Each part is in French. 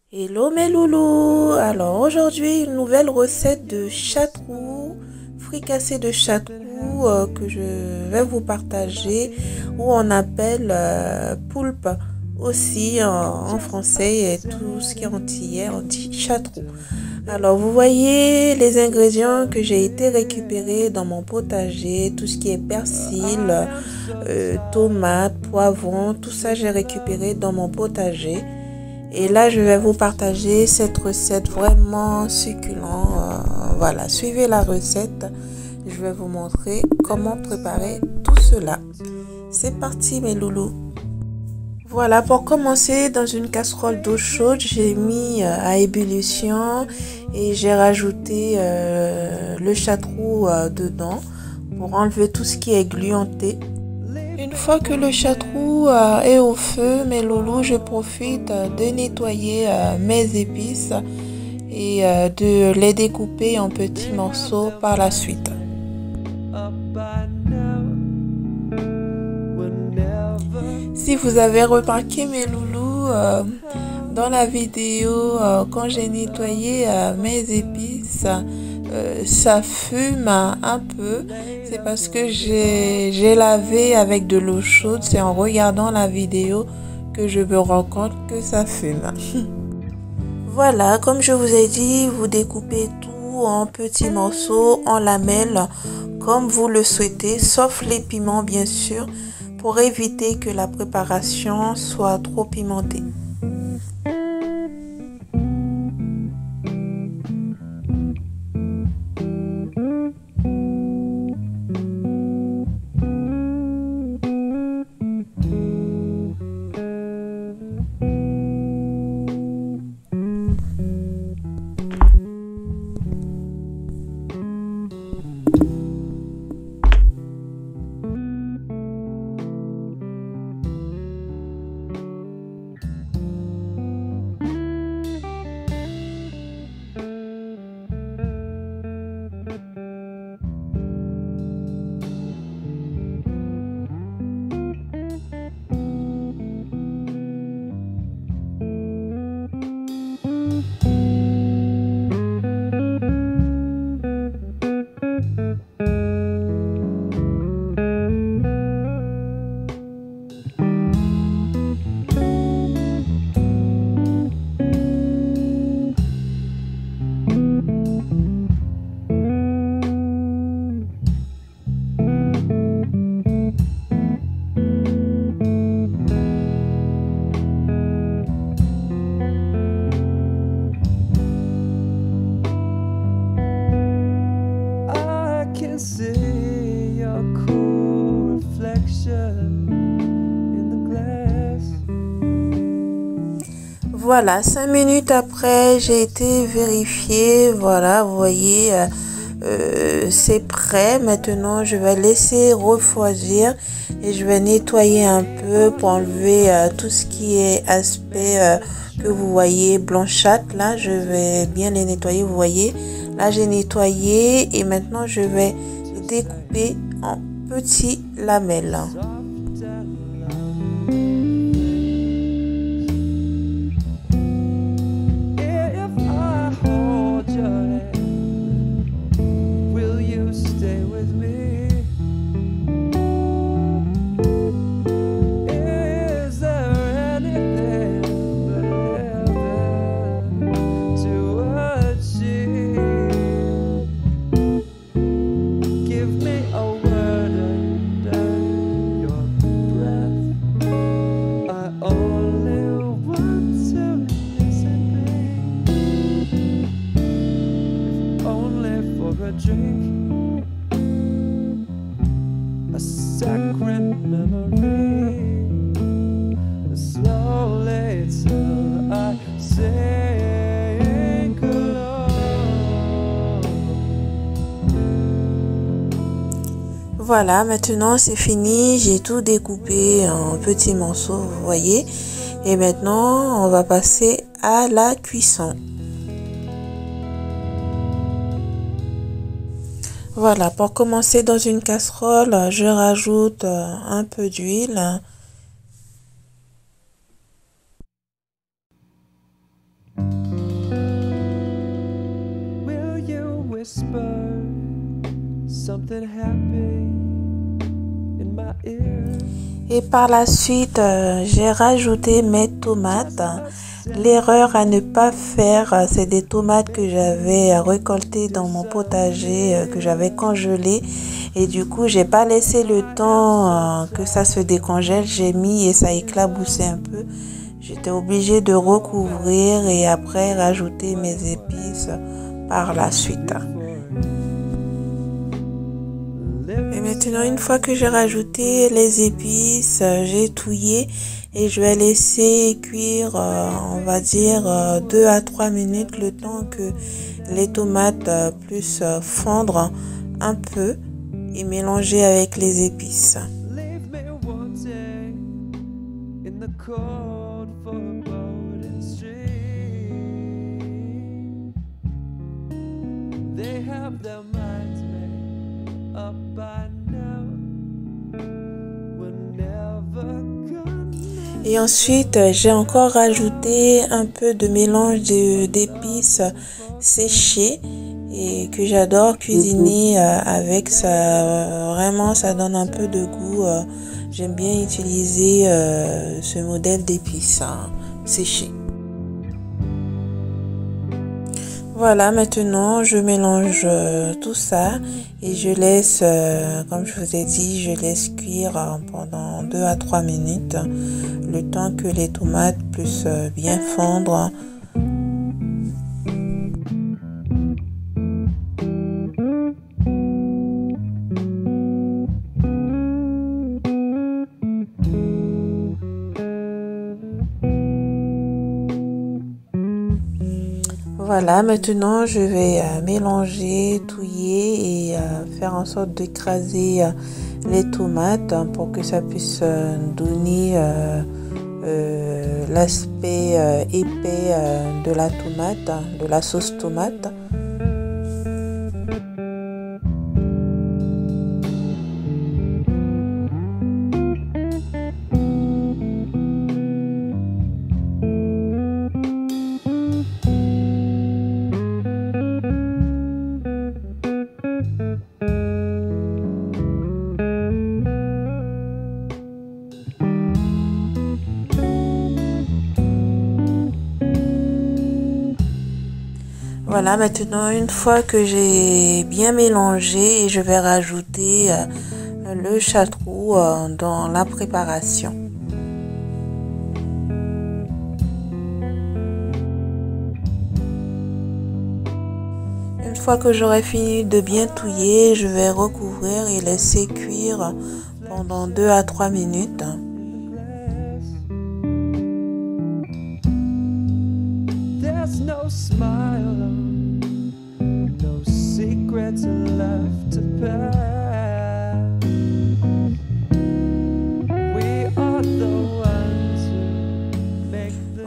Hello mes loulous. Alors aujourd'hui une nouvelle recette de chatroux, fricassé de chatroux que je vais vous partager, où on appelle poulpe aussi en français, et tout ce qui est antillais on dit chatroux. Alors vous voyez les ingrédients que j'ai été récupérer dans mon potager, tout ce qui est persil, tomates, poivrons, tout ça j'ai récupéré dans mon potager. Et là, je vais vous partager cette recette vraiment succulente. Voilà, suivez la recette. Je vais vous montrer comment préparer tout cela. C'est parti mes loulous. Voilà, pour commencer, dans une casserole d'eau chaude, j'ai mis à ébullition et j'ai rajouté le chatroux dedans pour enlever tout ce qui est gluanté. Une fois que le chatroux est au feu, mes loulous, je profite de nettoyer mes épices et de les découper en petits morceaux par la suite. Si vous avez remarqué mes loulous, dans la vidéo, quand j'ai nettoyé mes épices, ça fume un peu. C'est parce que j'ai lavé avec de l'eau chaude. C'est en regardant la vidéo que je me rends compte que ça fume. Voilà, comme je vous ai dit, vous découpez tout en petits morceaux, en lamelles, comme vous le souhaitez, sauf les piments bien sûr, pour éviter que la préparation soit trop pimentée. Voilà, 5 minutes après, j'ai été vérifier. Voilà, vous voyez, c'est prêt. Maintenant, je vais laisser refroidir et je vais nettoyer un peu pour enlever tout ce qui est aspect que vous voyez blanchâtre. Là, je vais bien les nettoyer. Vous voyez, là, j'ai nettoyé et maintenant, je vais découper en petites lamelles. Voilà, maintenant c'est fini, j'ai tout découpé en petits morceaux, vous voyez. Et maintenant, on va passer à la cuisson. Voilà, pour commencer, dans une casserole, je rajoute un peu d'huile. Et par la suite, j'ai rajouté mes tomates. L'erreur à ne pas faire, c'est des tomates que j'avais récoltées dans mon potager, que j'avais congelées. Et du coup, j'ai pas laissé le temps que ça se décongèle. J'ai mis et ça éclaboussait un peu. J'étais obligée de recouvrir et après rajouter mes épices par la suite. Et maintenant, une fois que j'ai rajouté les épices, j'ai touillé et je vais laisser cuire, on va dire, 2 à 3 minutes, le temps que les tomates puissent fondre un peu et mélanger avec les épices. Et ensuite, j'ai encore rajouté un peu de mélange d'épices séchées et que j'adore cuisiner avec ça. Vraiment, ça donne un peu de goût. J'aime bien utiliser ce modèle d'épices séchées. Voilà, maintenant je mélange tout ça et je laisse, comme je vous ai dit, je laisse cuire pendant 2 à 3 minutes, le temps que les tomates puissent bien fondre. Voilà, maintenant je vais mélanger, touiller et faire en sorte d'écraser les tomates pour que ça puisse donner l'aspect épais de la tomate, de la sauce tomate. Voilà, maintenant une fois que j'ai bien mélangé, je vais rajouter le château dans la préparation. Une fois que j'aurai fini de bien touiller, je vais recouvrir et laisser cuire pendant 2 à 3 minutes.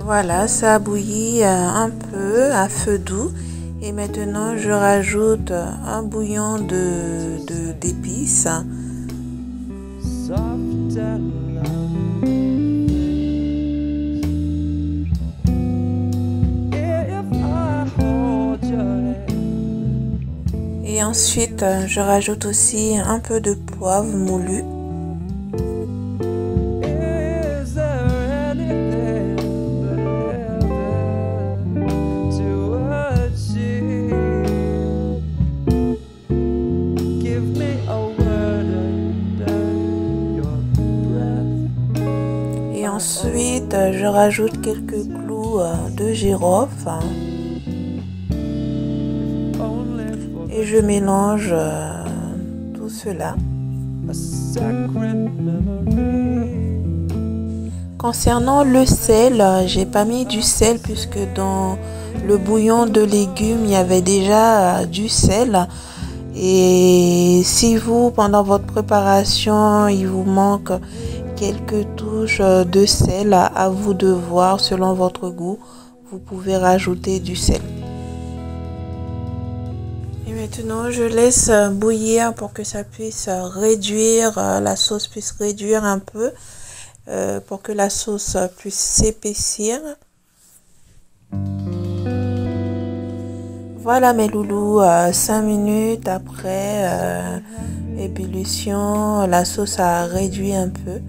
Voilà, ça a bouilli un peu à feu doux et maintenant je rajoute un bouillon d'épices. Et ensuite, je rajoute aussi un peu de poivre moulu. Et ensuite, je rajoute quelques clous de girofle. Et je mélange tout cela. Concernant le sel, j'ai pas mis du sel puisque dans le bouillon de légumes, il y avait déjà du sel. Et si vous, pendant votre préparation, il vous manque quelques touches de sel, à vous de voir selon votre goût, vous pouvez rajouter du sel. Et maintenant, je laisse bouillir pour que ça puisse réduire, la sauce puisse réduire un peu, pour que la sauce puisse s'épaissir. Voilà mes loulous, 5 minutes après ébullition, la sauce a réduit un peu,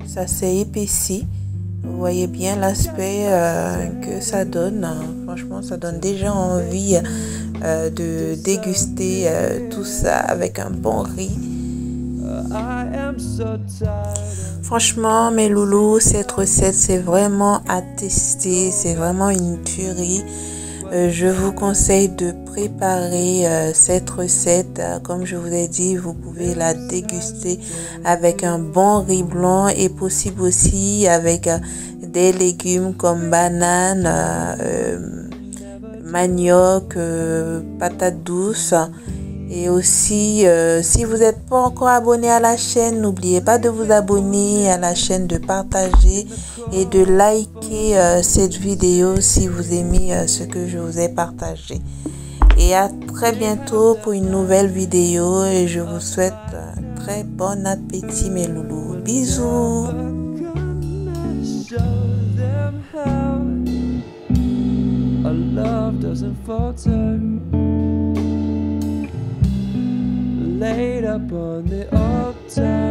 ça s'est épaissi. Vous voyez bien l'aspect que ça donne. Franchement, ça donne déjà envie de déguster tout ça avec un bon riz. Franchement, mes loulous, cette recette, c'est vraiment à tester. C'est vraiment une tuerie. Je vous conseille de préparer cette recette. Comme je vous ai dit, vous pouvez la déguster avec un bon riz blanc et possible aussi avec des légumes comme banane, manioc, patates douces. Et aussi, si vous n'êtes pas encore abonné à la chaîne, n'oubliez pas de vous abonner à la chaîne, de partager et de liker cette vidéo si vous aimez ce que je vous ai partagé. Et à très bientôt pour une nouvelle vidéo et je vous souhaite un très bon appétit mes loulous. Bisous! Laid up on the altar.